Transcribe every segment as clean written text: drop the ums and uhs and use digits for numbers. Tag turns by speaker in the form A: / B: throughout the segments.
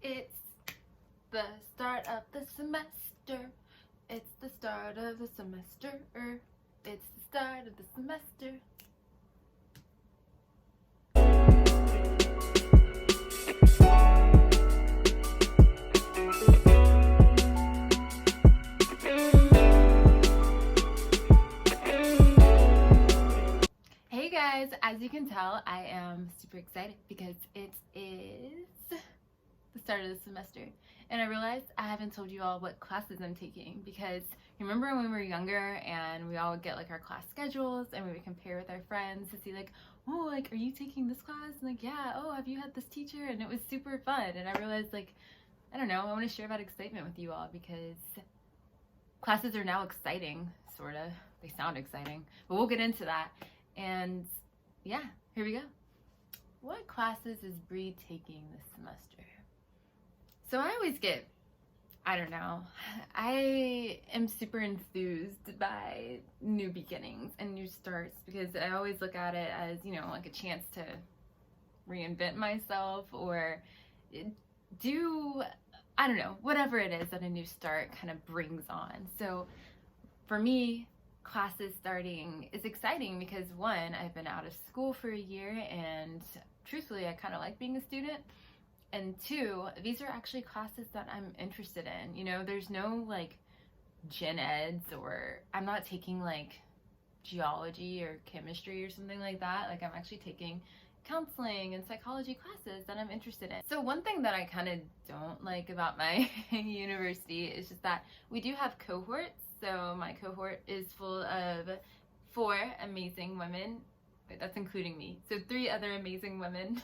A: It's the start of the semester. It's the start of the semester. It's the start of the semester. Hey guys, as you can tell, I am super excited because it is the start of the semester. And I realized I haven't told you all what classes I'm taking, because remember when we were younger and we all would get like our class schedules and we would compare with our friends to see like, oh, like, are you taking this class? And like, yeah, oh, have you had this teacher? And it was super fun. And I realized, like, I don't know, I want to share that excitement with you all because classes are now exciting, sort of. They sound exciting, but we'll get into that. And yeah, here we go. What classes is Bree taking this semester? So I always get, I don't know, I am super enthused by new beginnings and new starts because I always look at it as, you know, like a chance to reinvent myself or do, I don't know, whatever it is that a new start kind of brings on. So for me, classes starting is exciting because one, I've been out of school for a year and truthfully, I kind of like being a student. And two, these are actually classes that I'm interested in. You know, there's no like gen eds, or I'm not taking like geology or chemistry or something like that. Like I'm actually taking counseling and psychology classes that I'm interested in. So one thing that I kind of don't like about my university is just that we do have cohorts. So my cohort is full of 4 amazing women. That's including me. So 3 other amazing women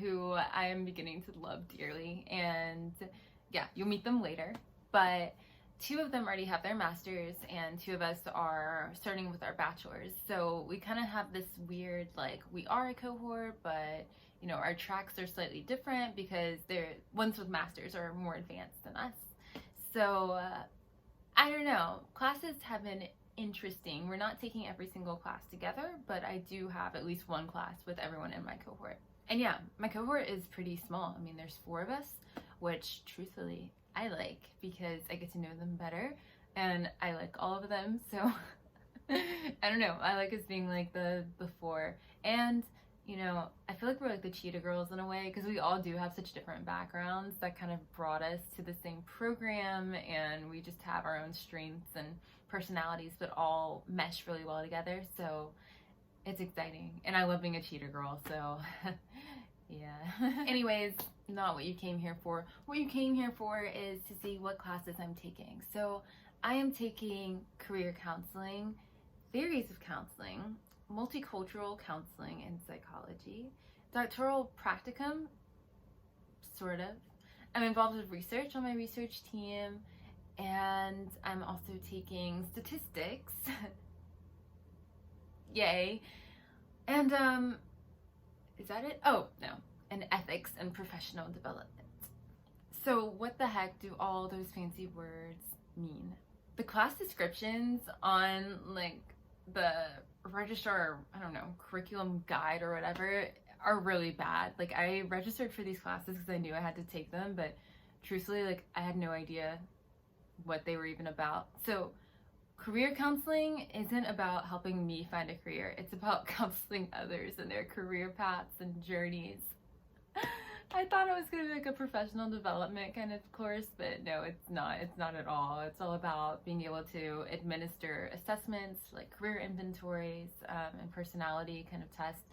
A: who I am beginning to love dearly. And yeah, you'll meet them later. But 2 of them already have their masters and 2 of us are starting with our bachelors. So we kind of have this weird, like, we are a cohort, but you know, our tracks are slightly different because ones with masters are more advanced than us. So I don't know, classes have been interesting. We're not taking every single class together, but I do have at least one class with everyone in my cohort. And yeah, my cohort is pretty small. I mean, there's 4 of us, which truthfully I like because I get to know them better and I like all of them. So I don't know, I like us being like the 4. And you know, I feel like we're like the cheetah girls in a way because we all do have such different backgrounds that kind of brought us to the same program, and we just have our own strengths and personalities but all mesh really well together. So it's exciting, and I love being a cheetah girl, so yeah. Anyways, not what you came here for. What you came here for is to see what classes I'm taking. So I am taking career counseling, theories of counseling, multicultural counseling and psychology, doctoral practicum, sort of. I'm involved with research on my research team, and I'm also taking statistics. Yay. And is that it? Oh, no. And ethics and professional development. So what the heck do all those fancy words mean? The class descriptions on like the registrar, I don't know, curriculum guide or whatever are really bad. Like I registered for these classes because I knew I had to take them, but truthfully, like I had no idea what they were even about. So career counseling isn't about helping me find a career. It's about counseling others in their career paths and journeys. I thought it was going to be like a professional development kind of course, but no, it's not. It's not at all. It's all about being able to administer assessments, like career inventories, and personality kind of tests,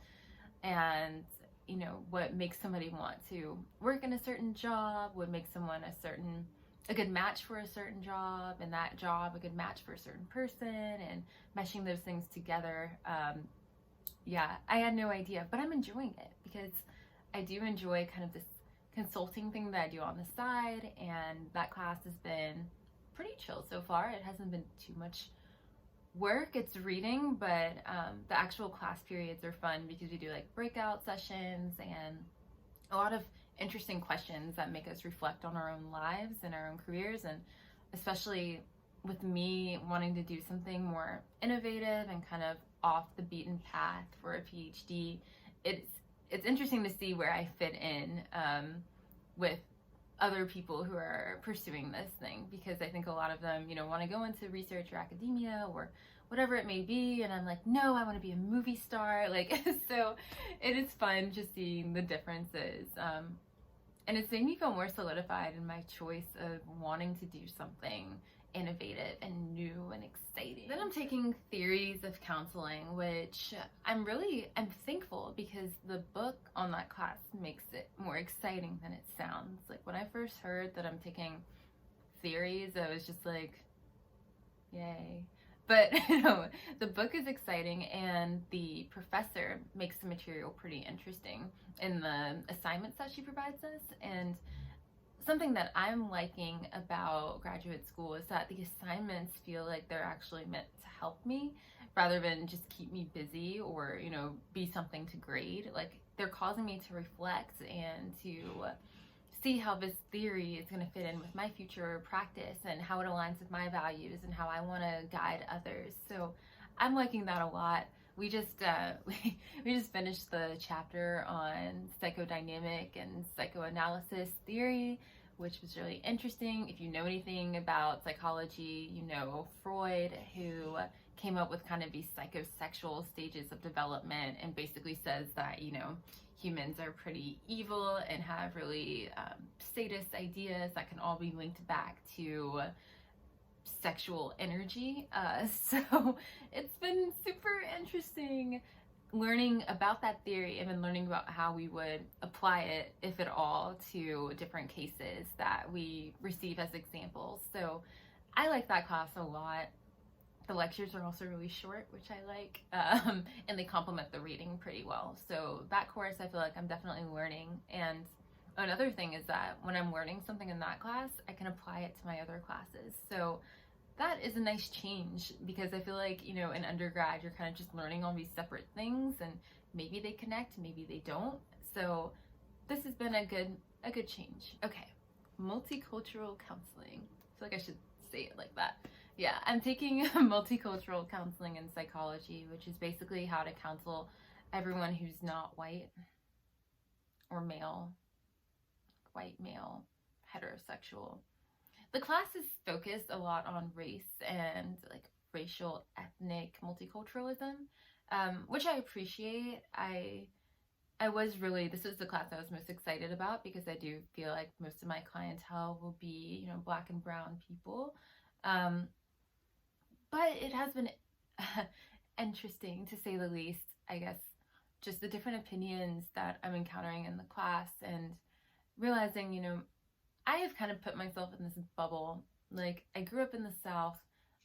A: and you know, what makes somebody want to work in a certain job, what makes someone a good match for a certain job, and that job a good match for a certain person, and meshing those things together. Yeah, I had no idea, but I'm enjoying it because I do enjoy kind of this consulting thing that I do on the side, and that class has been pretty chill so far. It hasn't been too much work. It's reading, but the actual class periods are fun because we do like breakout sessions and a lot of interesting questions that make us reflect on our own lives and our own careers, and especially with me wanting to do something more innovative and kind of off the beaten path for a PhD, it's interesting to see where I fit in with other people who are pursuing this thing, because I think a lot of them, want to go into research or academia or whatever it may be, and I'm like, no, I want to be a movie star. Like, so it is fun just seeing the differences. And it's made me feel more solidified in my choice of wanting to do something innovative and new and exciting. Then I'm taking theories of counseling, which I'm thankful, because the book on that class makes it more exciting than it sounds. Like, when I first heard that I'm taking theories, I was just like, yay. But the book is exciting, and the professor makes the material pretty interesting in the assignments that she provides us. And something that I'm liking about graduate school is that the assignments feel like they're actually meant to help me, rather than just keep me busy or, be something to grade. Like, they're causing me to reflect and to see how this theory is going to fit in with my future practice, and how it aligns with my values, and how I want to guide others. So I'm liking that a lot. We just we just finished the chapter on psychodynamic and psychoanalysis theory, which was really interesting. If you know anything about psychology, Freud, who came up with kind of these psychosexual stages of development, and basically says that humans are pretty evil and have really sadist ideas that can all be linked back to sexual energy. So it's been super interesting learning about that theory, and then learning about how we would apply it, if at all, to different cases that we receive as examples. So I like that class a lot. The lectures are also really short, which I like, and they complement the reading pretty well. So that course, I feel like I'm definitely learning. And another thing is that when I'm learning something in that class, I can apply it to my other classes. So that is a nice change, because I feel like, in undergrad, you're kind of just learning all these separate things, and maybe they connect, maybe they don't. So this has been a good change. Okay, multicultural counseling. I feel like I should say it like that. Yeah, I'm taking multicultural counseling and psychology, which is basically how to counsel everyone who's not white or male, white, male, heterosexual. The class is focused a lot on race and like racial, ethnic multiculturalism, which I appreciate. This is the class I was most excited about, because I do feel like most of my clientele will be, Black and brown people. But it has been interesting, to say the least, I guess, just the different opinions that I'm encountering in the class, and realizing, I have kind of put myself in this bubble. Like, I grew up in the South.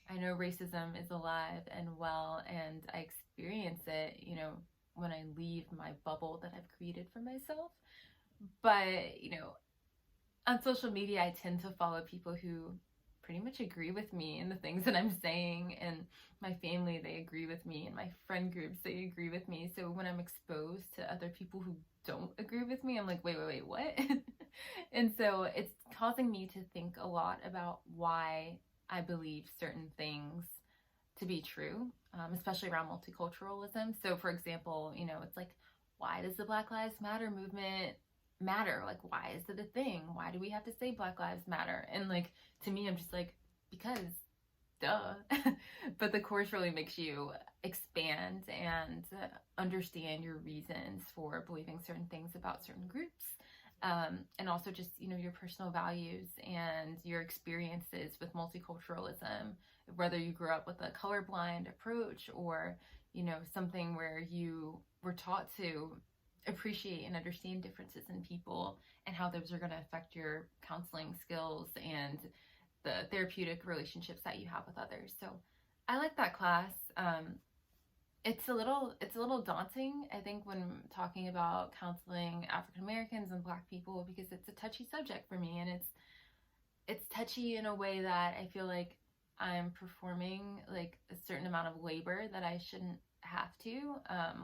A: I know racism is alive and well, and I experience it, when I leave my bubble that I've created for myself. But, on social media, I tend to follow people who pretty much agree with me in the things that I'm saying, and my family, they agree with me, and my friend groups, they agree with me. So when I'm exposed to other people who don't agree with me, I'm like, wait, what? And so it's causing me to think a lot about why I believe certain things to be true, especially around multiculturalism. So for example, it's like, why does the Black Lives Matter movement matter? Like, why is it a thing? Why do we have to say Black Lives Matter? And like, to me, I'm just like, because duh. But the course really makes you expand and understand your reasons for believing certain things about certain groups, and also just your personal values and your experiences with multiculturalism, whether you grew up with a colorblind approach, or something where you were taught to appreciate and understand differences in people, and how those are going to affect your counseling skills and the therapeutic relationships that you have with others. So I like that class. It's a little daunting, I think, when talking about counseling African Americans and Black people, because it's a touchy subject for me, and it's touchy in a way that I feel like I'm performing like a certain amount of labor that I shouldn't have to,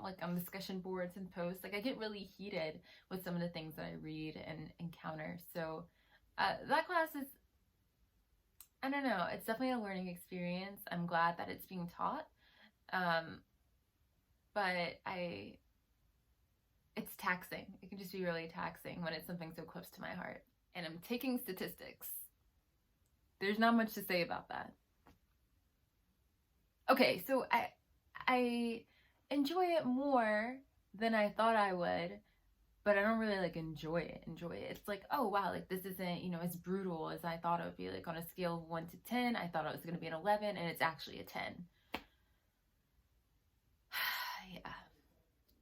A: like on discussion boards and posts. Like, I get really heated with some of the things that I read and encounter. So that class is, I don't know, it's definitely a learning experience. I'm glad that it's being taught, but it's taxing. It can just be really taxing when it's something so close to my heart. And I'm taking statistics. There's not much to say about that. Okay, so I enjoy it more than I thought I would, but I don't really like enjoy it. It's like, oh wow, like this isn't, as brutal as I thought it would be. Like on a scale of 1 to 10, I thought it was going to be an 11, and it's actually a 10. Yeah.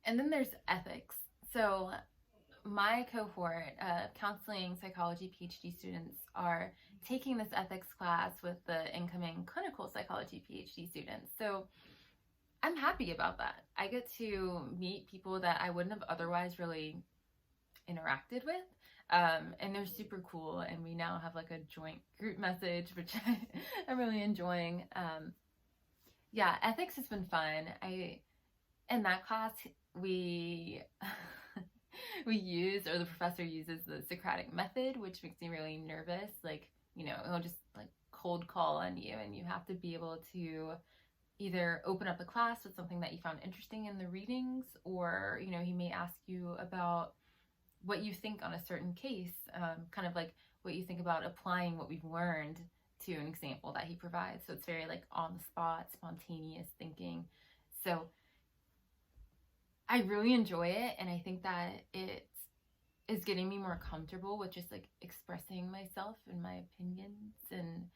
A: And then there's ethics. So my cohort of counseling psychology PhD students are taking this ethics class with the incoming clinical psychology PhD students. So I'm happy about that. I get to meet people that I wouldn't have otherwise really interacted with. And they're super cool. And we now have like a joint group message, which I'm really enjoying. Yeah, ethics has been fun. In that class, we the professor uses the Socratic method, which makes me really nervous. Like, he'll just like cold call on you, and you have to be able to either open up the class with something that you found interesting in the readings, or, he may ask you about what you think on a certain case, kind of like what you think about applying what we've learned to an example that he provides. So it's very like on the spot, spontaneous thinking. So I really enjoy it, and I think that it is getting me more comfortable with just like expressing myself and my opinions, and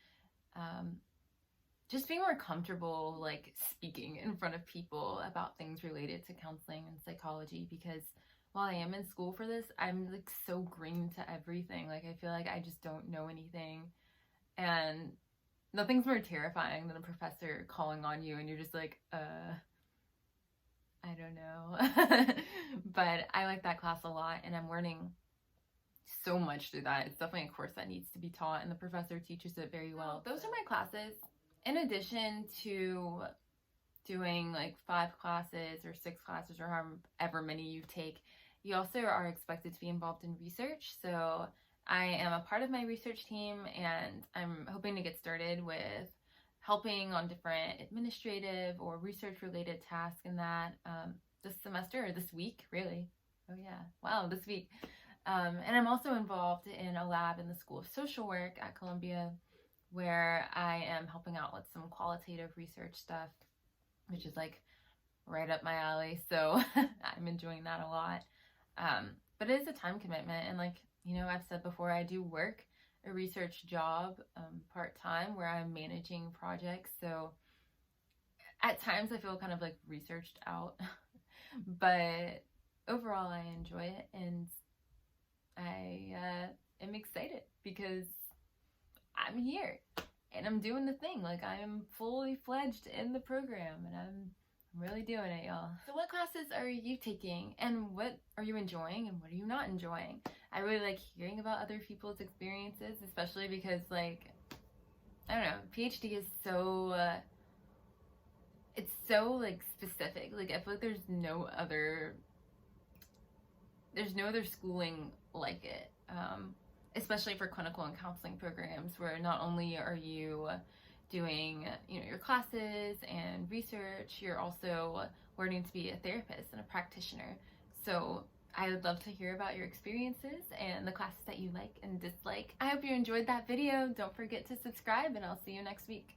A: just being more comfortable like speaking in front of people about things related to counseling and psychology, because while I am in school for this, I'm like so green to everything. Like I feel like I just don't know anything, and nothing's more terrifying than a professor calling on you and you're just like, I don't know. But I like that class a lot, and I'm learning so much through that. It's definitely a course that needs to be taught, and the professor teaches it very well. Those are my classes. In addition to doing like 5 classes or 6 classes or however many you take, you also are expected to be involved in research. So I am a part of my research team, and I'm hoping to get started with helping on different administrative or research related tasks in that this semester, or this week, really. Oh yeah, wow, this week. And I'm also involved in a lab in the School of Social Work at Columbia, where I am helping out with some qualitative research stuff, which is like right up my alley. So I'm enjoying that a lot. But it is a time commitment, and like, I've said before, I do work a research job part-time where I'm managing projects. So at times I feel kind of like researched out, but overall I enjoy it, and I am excited because I'm here and I'm doing the thing. Like I am fully fledged in the program, and I'm really doing it, y'all. So what classes are you taking, and what are you enjoying, and what are you not enjoying? I really like hearing about other people's experiences, especially because like, I don't know, PhD is so, it's so like specific. Like I feel like there's no other schooling like it, especially for clinical and counseling programs, where not only are you doing, your classes and research, you're also learning to be a therapist and a practitioner. So I would love to hear about your experiences and the classes that you like and dislike. I hope you enjoyed that video. Don't forget to subscribe, and I'll see you next week.